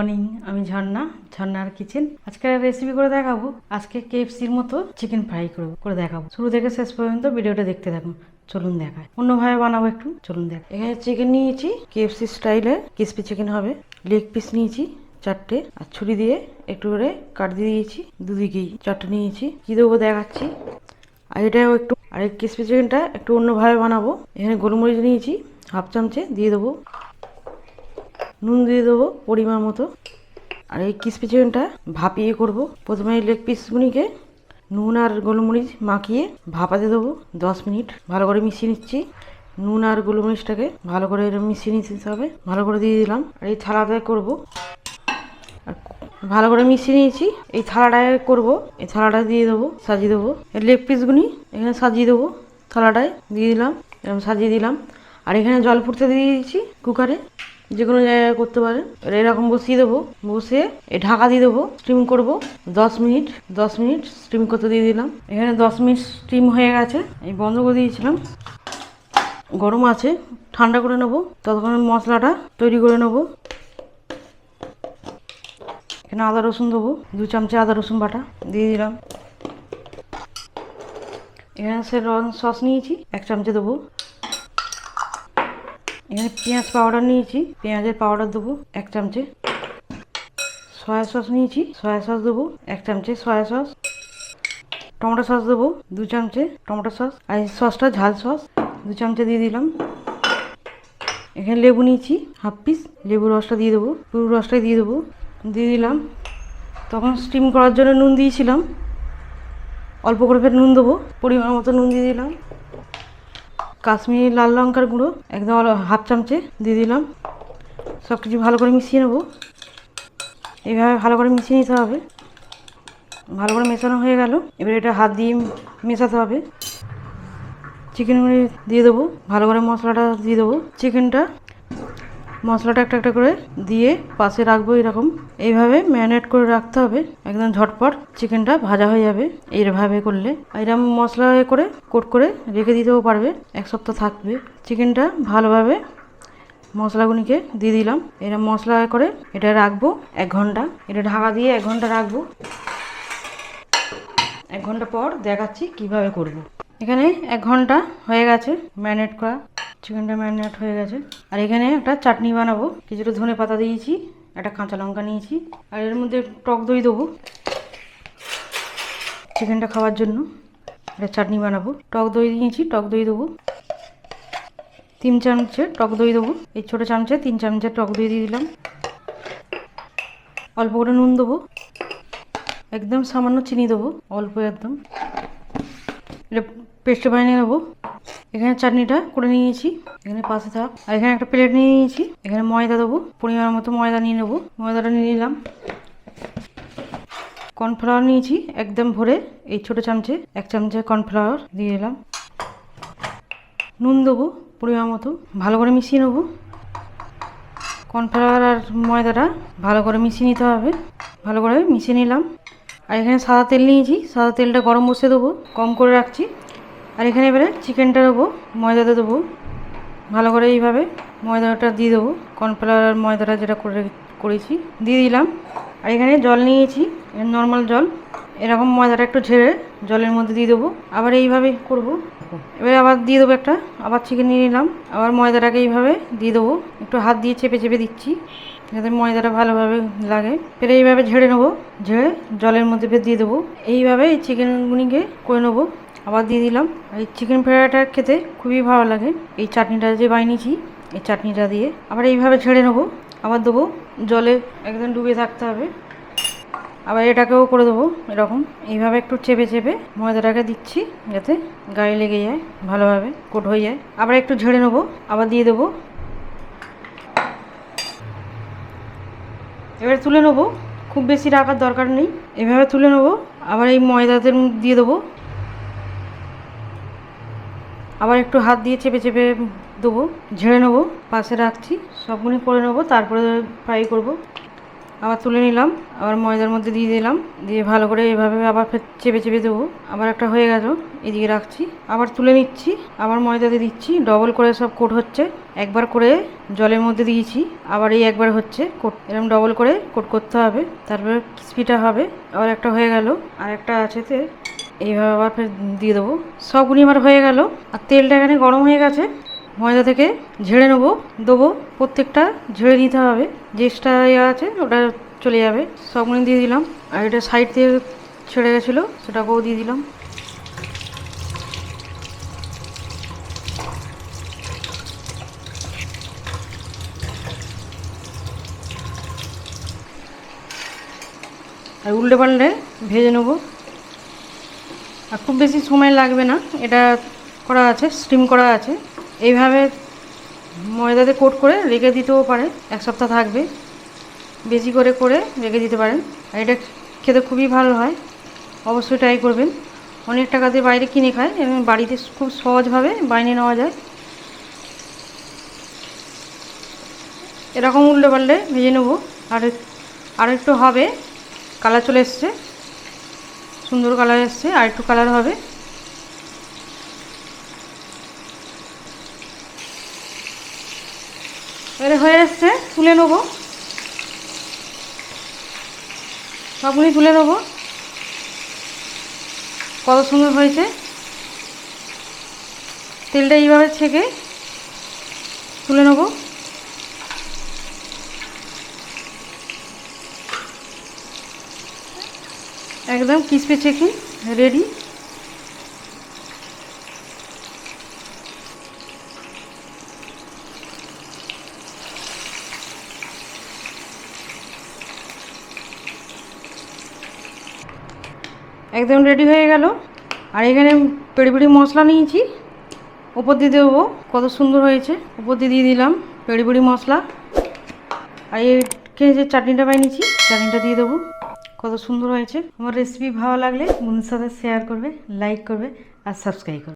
Morning, আমি ঝর্ণার kitchen. আজকে রেসিপি করে দেখাবো। আজকে কেএফসির মতো চিকেন ফ্রাই করে দেখাবো। শুরু থেকে শেষ পর্যন্ত ভিডিওটা দেখতে থাকুন। চলুন দেখায়, অন্যভাবে বানাবো একটু। চলুন দেখ। এখানে চিকেন নিয়েছি, কেএফসি স্টাইলে ক্রিসপি চিকেন হবে। লেগ পিস নিয়েছি 4টে, আর ছুরি দিয়ে একটু করে কাট দিয়ে দিয়েছি। দুদিকেই 4টে নিয়েছি। কি দেবো দেখাচ্ছি। আর এটাও একটু, আর এই ক্রিসপি চিকেনটা একটু অন্যভাবে বানাবো। এখানে গোলমরিচ নিয়েছি হাফ চামচে, দিয়ে দেবো। নুন দিয়ে দেবো পরিমাণ মতো। আর এই ক্রিসপি চিকেনটা ভাপিয়ে করব। প্রথমে লেগ পিসগুলিকে নুন আর গোলমরিচ মাখিয়ে ভাপাতে দেবো 10 মিনিট। ভালো করে মিশিয়ে নিচ্ছি। নুন আর গোলমরিচটাকে ভালো করে মিশিয়ে নিতে হবে। ভালো করে দিয়ে দিলাম। আর এই থালাটায় করব। আর ভালো করে মিশিয়ে নিয়েছি। এই থালাটায় করব। এই থালাটায় দিয়ে দেবো, সাজিয়ে দেবো। এই লেগ পিসগুলি এখানে সাজিয়ে দেবো। থালাটায় দিয়ে দিলাম, এরকম সাজিয়ে দিলাম। আর এখানে জল ফুটতে দিয়ে দিয়েছি কুকারে, যে কোনো জায়গায় করতে পারেন। এরকম বসিয়ে দেবো। বসিয়ে এই ঢাকা দিয়ে দেবো। স্টিম করব 10 মিনিট। 10 মিনিট স্টিম করতে দিয়ে দিলাম। এখানে 10 মিনিট স্টিম হয়ে গেছে। এই বন্ধ করে দিয়েছিলাম। গরম আছে, ঠান্ডা করে নেবো। ততক্ষণ মশলাটা তৈরি করে নেবো। এখানে আদা রসুন দেবো, 2 চামচে আদা রসুন বাটা দিয়ে দিলাম। এখানে শেজওয়ান সস নিয়েছি 1 চামচে দেবো। এখানে পেঁয়াজ পাউডার নিয়েছি, পেঁয়াজের পাউডার দেবো 1 চামচে। সয়া সস নিয়েছি, সয়া সস দেবো 1 চামচে সয়া সস। টমেটো সস দেবো 2 চামচে টমেটো সস। আর এই সসটা ঝাল সস 2 চামচে দিয়ে দিলাম। এখানে লেবু নিয়েছি হাফ পিস, লেবুর রসটা দিয়ে দেবো। পুরো রসটাই দিয়ে দেবো, দিয়ে দিলাম। তখন স্টিম করার জন্য নুন দিয়েছিলাম, অল্প করে ফের নুন দেবো। পরিমাণ মতো নুন দিয়ে দিলাম। কাশ্মীরি লাল লঙ্কার গুঁড়ো একদম হাফ চামচে দিয়ে দিলাম। সব কিছু ভালো করে মিশিয়ে নেবো। এইভাবে ভালো করে মিশিয়ে নিতে হবে। ভালো করে মেশানো হয়ে গেল। এবার এটা হাত দিয়ে মেশাতে হবে। চিকেনগুলি দিয়ে দেবো। ভালো করে মশলাটা দিয়ে দেবো। মশলাটা একটা একটা করে দিয়ে পাশে রাখবো। এরকম এইভাবে ম্যারিনেট করে রাখতে হবে। একদম ঝটপট চিকেনটা ভাজা হয়ে যাবে এইভাবে করলে। এরকম মশলা করে কোট করে রেখে দিতেও পারবে, 1 সপ্তাহ থাকবে। চিকেনটা ভালোভাবে মশলাগুলিকে দিয়ে দিলাম। এরকম মশলা করে এটা রাখবো 1 ঘন্টা। এটা ঢাকা দিয়ে 1 ঘন্টা রাখবো। 1 ঘন্টা পর দেখাচ্ছি কিভাবে করব। এখানে 1 ঘন্টা হয়ে গেছে ম্যারিনেট করা। চিকেনটা ম্যারিনেট হয়ে গেছে। আর এখানে একটা চাটনি বানাবো। কিছুটা ধনে পাতা দিয়েছি, একটা কাঁচা লঙ্কা নিয়েছি। আর এর মধ্যে টক দই দেবো চিকেনটা খাওয়ার জন্য। একটা চাটনি বানাবো। টক দই নিয়েছি, টক দই দেবো 3 চামচে টক দই দেবো। এই ছোটো চামচে 3 চামচে টক দই দিয়ে দিলাম। অল্প করে নুন দেবো, একদম সামান্য চিনি দেবো, অল্প একদম। এটা পেস্ট বানিয়ে নেবো। এখানে চাটনিটা করে নিয়েছি, এখানে পাশে থাক। আর এখানে একটা প্লেট নিয়ে নিয়েছি। এখানে ময়দা দেবো, পরিমাণ মতো ময়দা নিয়ে নেবো। ময়দাটা নিয়ে নিলাম। কর্নফ্লাওয়ার নিয়েছি একদম ভরে, এই ছোটো চামচে 1 চামচে কর্নফ্লাওয়ার দিয়ে দিলাম। নুন দেবো পরিমাণ মতো। ভালো করে মিশিয়ে নেবো। কর্নফ্লাওয়ার আর ময়দাটা ভালো করে মিশিয়ে নিতে হবে। ভালো করে মিশিয়ে নিলাম। আর এখানে সাদা তেল নিয়েছি, সাদা তেলটা গরম বসিয়ে দেবো, কম করে রাখছি। আর এখানে এবারে চিকেনটা দেবো, ময়দাটা দেবো। ভালো করে এইভাবে ময়দাটা দিয়ে দেবো। কর্নফ্লাওয়ার আর ময়দাটা যেটা করেছি দিয়ে দিলাম। আর এখানে জল নিয়েছি, নর্মাল জল। এরকম ময়দাটা একটু ঝেড়ে জলের মধ্যে দিয়ে দেবো। আবার এইভাবে করব। এবারে আবার দিয়ে দেবো একটা, আবার চিকেন নিয়ে নিলাম। আবার ময়দাটাকে এইভাবে দিয়ে দেবো। একটু হাত দিয়ে চেপে চেপে দিচ্ছি যাতে ময়দাটা ভালোভাবে লাগে। ফের এইভাবে ঝেড়ে নেবো। ঝেড়ে জলের মধ্যে ফের দিয়ে দেবো। এইভাবে এই চিকেনগুলিকে করে নেবো। আবার দিয়ে দিলাম। এই চিকেন ফ্রাইটা খেতে খুবই ভালো লাগে। এই চাটনিটা যে বানিয়েছি, এই চাটনিটা দিয়ে আবার এইভাবে ছেড়ে নেবো। আবার দেবো, জলে একদম ডুবে থাকতে হবে। আবার এটাকেও করে দেবো এরকম। এইভাবে একটু চেপে চেপে ময়দাটাকে দিচ্ছি যাতে গায়ে লেগে যায়, ভালোভাবে কোট হয়ে যায়। আবার একটু ঝেড়ে নেবো, আবার দিয়ে দেবো। এবারে তুলে নেবো। খুব বেশি রাখার দরকার নেই, এভাবে তুলে নেবো। আবার এই ময়দাতে দিয়ে দেবো। আবার একটু হাত দিয়ে চেপে চেপে দেবো, ঝেড়ে নেবো। পাশে রাখছি, সবগুলি করে নেবো, তারপরে ফ্রাই করব। আবার তুলে নিলাম, আবার ময়দার মধ্যে দিয়ে দিলাম, দিয়ে ভালো করে এভাবে আবার ফের চেপে চেপে দেবো। আবার একটা হয়ে গেল, এদিকে রাখছি, আবার তুলে নিচ্ছি, আবার ময়দাতে দিচ্ছি, ডবল করে সব কোট হচ্ছে। একবার করে জলের মধ্যে দিয়েছি, আবার এই একবার হচ্ছে কোট, এরকম ডবল করে কোট করতে হবে, তারপরে ক্রিসপিটা হবে। আবার একটা হয়ে গেল, আর একটা আছেতে এইভাবে আবার ফের দিয়ে দেবো। সবগুলি আমার হয়ে গেল, আর তেলটা এখানে গরম হয়ে গেছে, ময়দা থেকে ঝেড়ে দেবো, প্রত্যেকটা ঝেড়ে নিতে হবে, যে এক্সট্রা আছে ওটা চলে যাবে। সবগুলো দিয়ে দিলাম, আর এটা সাইড থেকে ছেড়ে গেছিলো সেটাকেও দিয়ে দিলাম। আর উল্টে পাল্টে ভেজে নেবো, আর খুব বেশি সময় লাগবে না, এটা করা আছে, স্টিম করা আছে। এইভাবে ময়দাতে কোট করে রেখে দিতেও পারে, এক সপ্তাহ থাকবে, বেশি করে করে রেখে দিতে পারেন। আর এটা খেতে খুবই ভালো হয়, অবশ্যই ট্রাই করবেন। অনেক টাকা দিয়ে বাইরে কিনে খায়, এবং বাড়িতে খুব সহজভাবে বানিয়ে নেওয়া যায়। এরকম উল্টে পাল্টে ভেজে নেবো, আর একটু হবে, কালার চলে এসছে, সুন্দর কালার এসছে, আর একটু কালার হবে। এবারে হয়ে এসছে, তুলে নেবো, সবগুলি তুলে নেবো। কত সুন্দর হয়েছে, তেলটা এইভাবে ছেঁকে তুলে নেবো। একদম ক্রিসপি চিকেন রেডি। একদম রেডি হয়ে গেল। আর এখানে পেড়ি পেড়ি মশলা নিয়েছি, উপর দিয়ে দেবো, কত সুন্দর হয়েছে, উপর দিয়ে দিলাম পেড়ি পেড়ি মশলা। আর এখানে যে চাটনিটা বানিয়েছি, চাটনিটা দিয়ে দেবো, কত সুন্দর হয়েছে। আমার রেসিপি ভালো লাগলে বন্ধুর সাথে শেয়ার করবে, লাইক করবে, আর সাবস্ক্রাইব করবে।